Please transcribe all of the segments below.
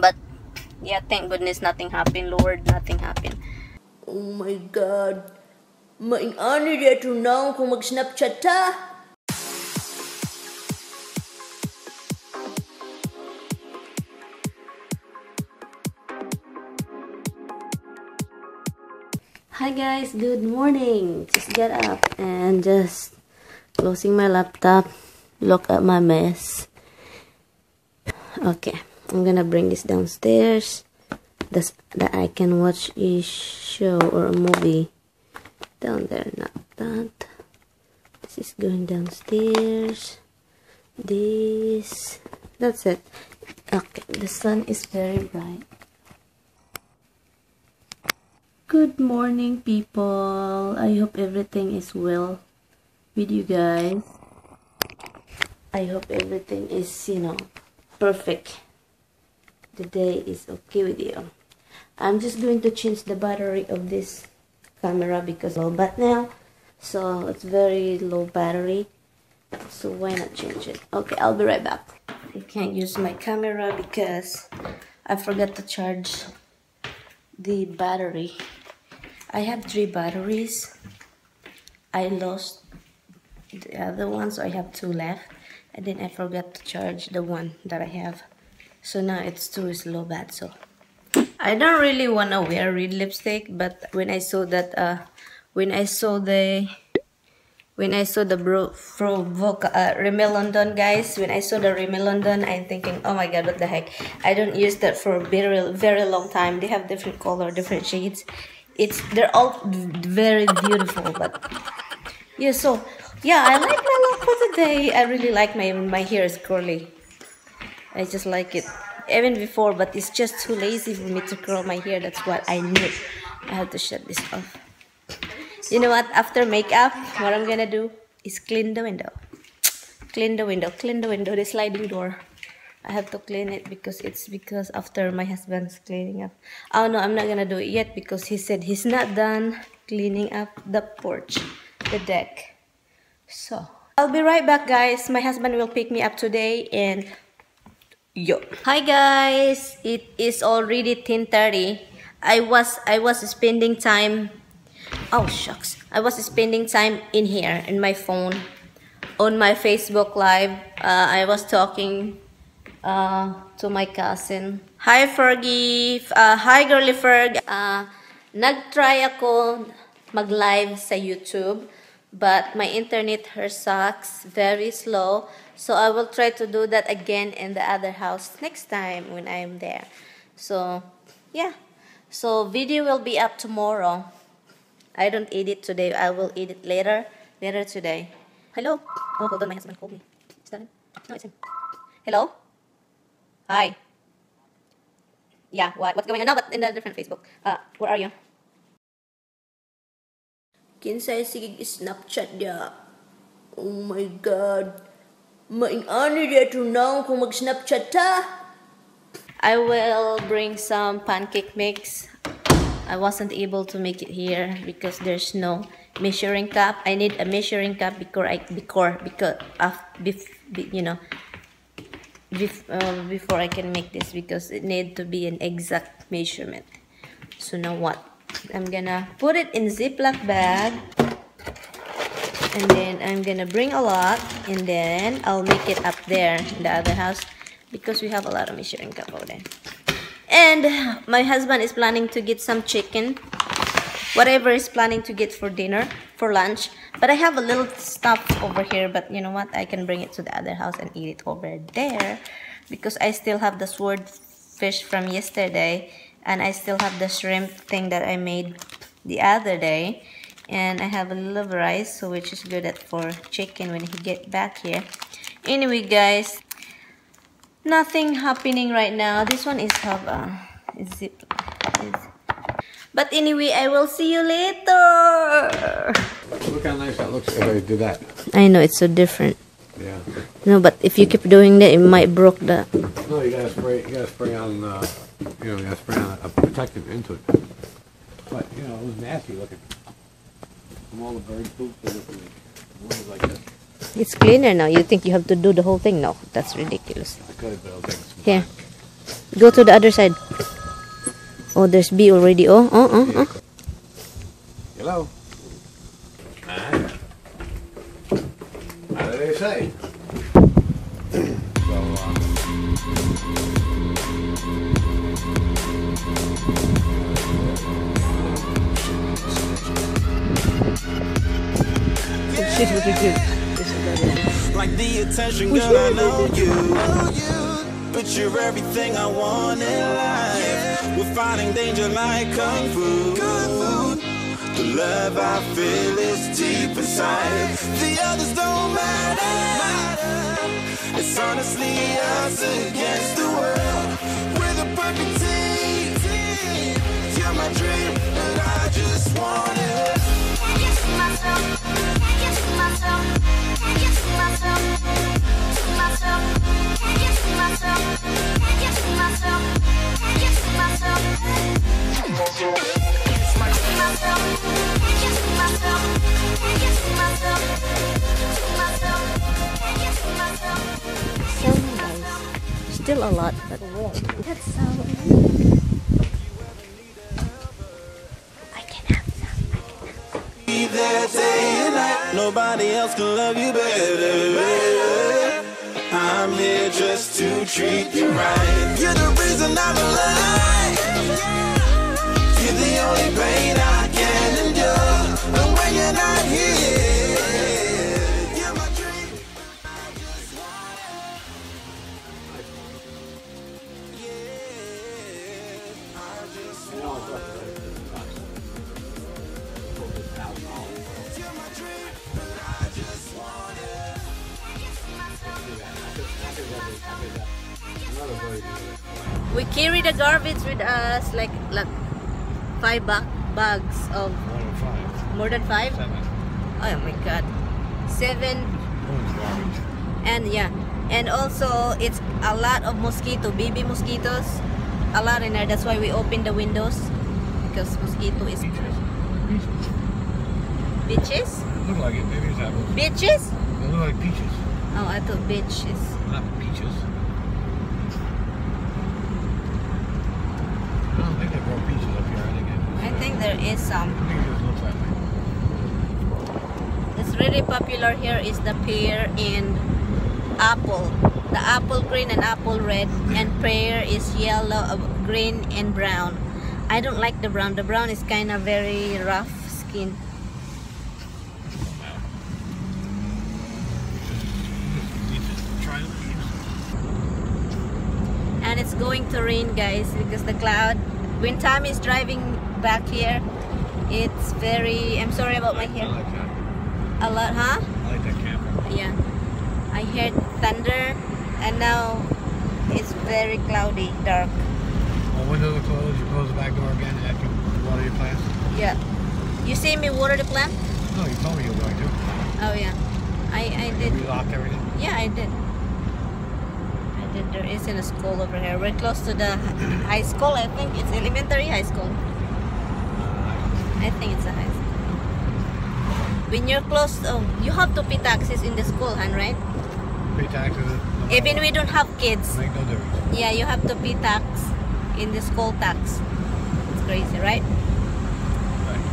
But yeah, thank goodness nothing happened. Lord, nothing happened. Oh my God. MaryAnn.A dito na kung mag-Snapchat ta. Hi guys, good morning. Just got up and just closing my laptop. Look at my mess. Okay, I'm gonna bring this downstairs. That I can watch a show or a movie down there. Not that. This is going downstairs. That's it. Okay, the sun is very bright. Good morning, people. I hope everything is well with you guys. I hope everything is, perfect. The day is okay with you. I'm just going to change the battery of this camera because low bat now. So it's very low battery. So why not change it? Okay, I'll be right back. I can't use my camera because I forgot to charge the battery. I have 3 batteries. I lost the other one, so I have 2 left. And then I forgot to charge the one that I have. So now it's 2 is low bat. So I don't really want to wear red lipstick, but when I saw that, when I saw the Rimmel London, guys, when I saw the Rimmel London, I'm thinking, oh my god, what the heck? I don't use that for a very long time. They have different color, different shades. They're all very beautiful, but yeah. So yeah, I like my look for today. I really like my hair is curly. I just like it even before, but it's just too lazy for me to curl my hair. That's what I need. I have to shut this off. You know what? After makeup, what I'm gonna do is clean the window. Clean the window, the sliding door. I have to clean it because after my husband's cleaning up. Oh no, I'm not gonna do it yet because he said he's not done cleaning up the porch, the deck. So I'll be right back, guys. My husband will pick me up today and yo. Hi guys, it is already 10:30. I was spending time. Oh shucks, I was spending time in here in my phone on my Facebook Live. I was talking to my cousin. Hi Fergie, hi girly Ferg. Nag-try ako mag-live sa YouTube, but my internet here sucks, very slow. So I will try to do that again in the other house next time when I'm there. So yeah, so video will be up tomorrow. I don't edit today. I will edit later today. Hello. Oh, hold on, my husband called me. Is that him? No, it's him. Hello. Hi. Yeah, what's going on now? But in a different Facebook. Where are you? Kinsay sige Snapchat dia. Oh my God. MaryAnn.A dito na kung mag-Snapchat ta. I will bring some pancake mix. I wasn't able to make it here because there's no measuring cup. I need a measuring cup before I can make this because it need to be an exact measurement. So now what? I'm gonna put it in Ziploc bag, and then I'm gonna bring a lot, and then I'll make it up there in the other house because we have a lot of measuring cup over there. And my husband is planning to get some chicken, whatever he's planning to get for dinner, for lunch. But I have a little stuff over here, but you know what? I can bring it to the other house and eat it over there because I still have the swordfish from yesterday, and I still have the shrimp thing that I made the other day, and I have a little rice, so which is good for chicken when he get back here. Anyway, guys, nothing happening right now. This one is zip. But anyway, I will see you later. Look how nice that looks if I do that. I know it's so different. Yeah. No, but if you keep doing that, it might broke the. No, you gotta spray. You gotta spray on. You gotta spray on a protectant into it. But it was nasty looking. From all the bird poop, it was like this. It's cleaner now. You think you have to do the whole thing? No, that's ridiculous. I could, but I'll take some Here. Go to the other side. Oh, there's bee already. Oh. Hello. How do they say? Like the attention, girl, I know you. But you're everything I want in life. We're fighting danger like kung fu. The love I feel is deep inside. The others don't matter. It's honestly us against the world. We're the perfect team. You're my dream, and I just want it. Can't get to myself. Can't get to myself. Can't get to myself. To myself. Can't get to myself. Can't get to myself. Can't get to myself. To myself. Can't get to myself. Can't get to myself. To myself. Can't get to myself. So nice. Still a lot, but that's so I can have some. Be there day and night. Nobody else can love you better. I'm here just to treat you right. You're the reason I'm alive. You're the only pain I can endure. And when you're not here, you're my dream. I just want it. Yeah, I just want it. You're my dream, but I just want it. We carry the garbage with us like 5 bags of more than 5. 7. Oh my god, 7. Garbage. And yeah, and also it's a lot of mosquito, baby mosquitoes, a lot in there. That's why we open the windows, because mosquito is bitches. Look like it. Maybe it's apples. Bitches? They look like peaches. Oh, I thought bitches. Not peaches. I don't think they grow peaches up here. I think there is some. I think it just looks that way. It's really popular here is the pear and apple. The apple green and apple red, and pear is yellow, green and brown. I don't like the brown. The brown is kind of very rough skin. And it's going to rain, guys, because the cloud, when Tom is driving back here, it's very, I'm sorry about my I hair. like that. A lot, huh? I like that camper. Yeah. I heard thunder, and now it's very cloudy, dark. Well, windows are closed. You close the back door again after you water your plants. Yeah. You see me water the plant? No, you told me you were going to. Oh yeah. I did. You locked everything. Yeah, I did. There isn't a school over here. We're close to the high school. I think it's elementary high school. I think it's a high school. When you're close, oh, you have to pay taxes in the school, Han, right? Pay taxes. No Even matter we don't have kids. what. Make no difference. Yeah, you have to pay tax in the school tax. It's crazy, right? Right.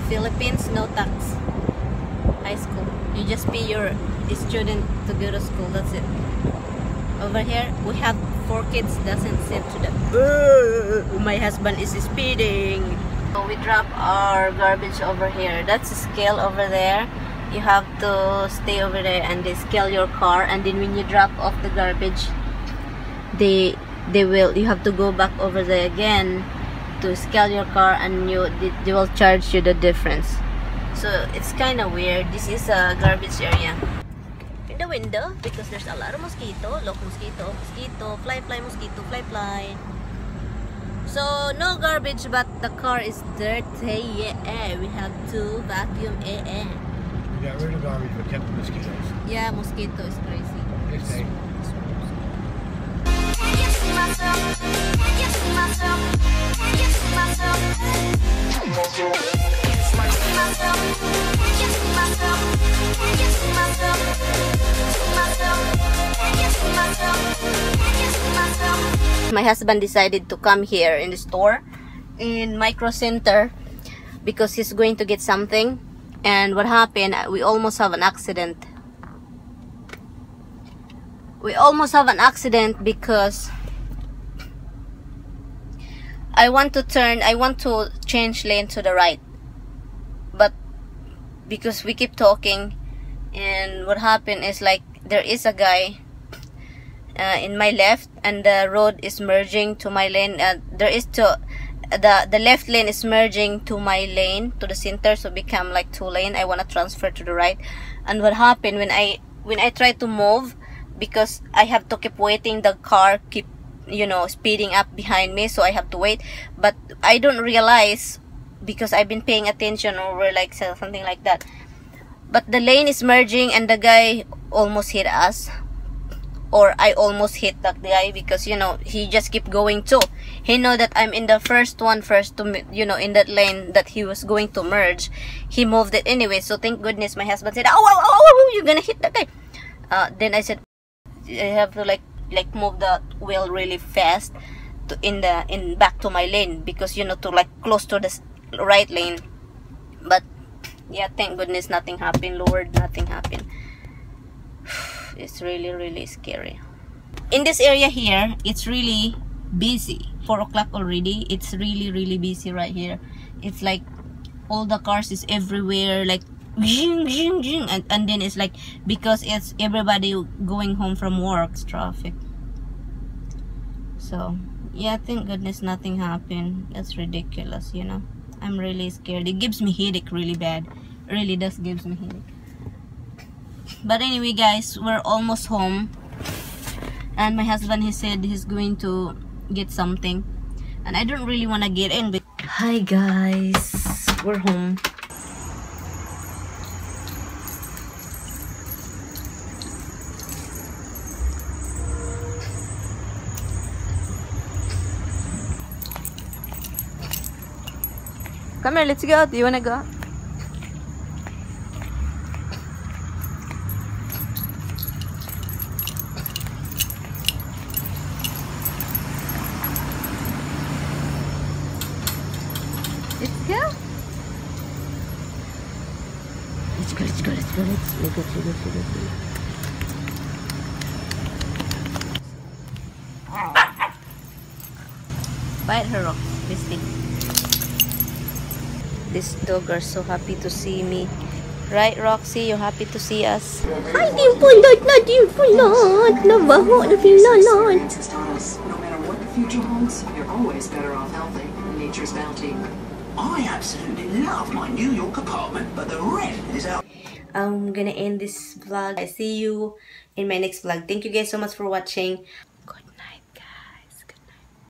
Philippines, no tax. High school. You just pay your student to go to school. That's it. Over here, we have 4 kids. Doesn't sit to the. My husband is speeding. So we drop our garbage over here. That's a scale over there. You have to stay over there and they scale your car. And then when you drop off the garbage, they will. You have to go back over there again to scale your car, and they will charge you the difference. So it's kind of weird. This is a garbage area. In the window, because there's a lot of mosquito. Look, mosquito, fly, mosquito, fly. So no garbage, but the car is dirty. Yeah, we have to vacuum it. We got rid of garbage but kept the mosquitoes. Yeah, mosquito is crazy. They stay. Can't get to myself. Can't get to myself. Can't get to myself. Can't get to myself. Can't get to myself. Can't get to myself. To myself. Can't get to myself. Can't get to myself. My husband decided to come here in the store in Micro Center because he's going to get something. And what happened, we almost have an accident. We almost have an accident because I want to change lane to the right, but because we keep talking, and what happened is like there is a guy in my left, and the road is merging to my lane. The left lane is merging to my lane, to the center, so become like 2 lane. I want to transfer to the right. And what happened when I try to move, because I have to keep waiting, the car keep, you know, speeding up behind me, so I have to wait. But I don't realize, because I've been paying attention over like something like that, but the lane is merging and the guy almost hit us, or I almost hit that guy, because, you know, he just keep going too. He know that I'm in the first to, you know, in that lane that he was going to merge. He moved it anyway, so thank goodness my husband said, oh, you're gonna hit that guy. Then I said, I have to like move the wheel really fast to back to my lane, because, you know, to like close to the right lane. But yeah, thank goodness nothing happened. Lord, nothing happened. It's really scary. In this area here, it's really busy. 4 o'clock already. It's really busy right here. It's like all the cars is everywhere, like and then it's like, because it's everybody going home from work, traffic. So yeah, thank goodness nothing happened. That's ridiculous, you know. I'm really scared. It gives me headache really bad. It really does gives me headache. But anyway guys, we're almost home, and my husband, he said he's going to get something, and I don't really want to get in. But hi guys, we're home. Come here, let's go. Do you want to go? Let's go. Let's go. Bite her, Rox. This thing. This dog are so happy to see me. Right, Roxy? You happy to see us? Ay, di pulot na, di pulot. Nabaho na pinalot. No matter what the future holds, you're always better off healthy than nature's bounty. I absolutely love my New York apartment, but the rent is out. I'm gonna end this vlog. I see you in my next vlog. Thank you guys so much for watching.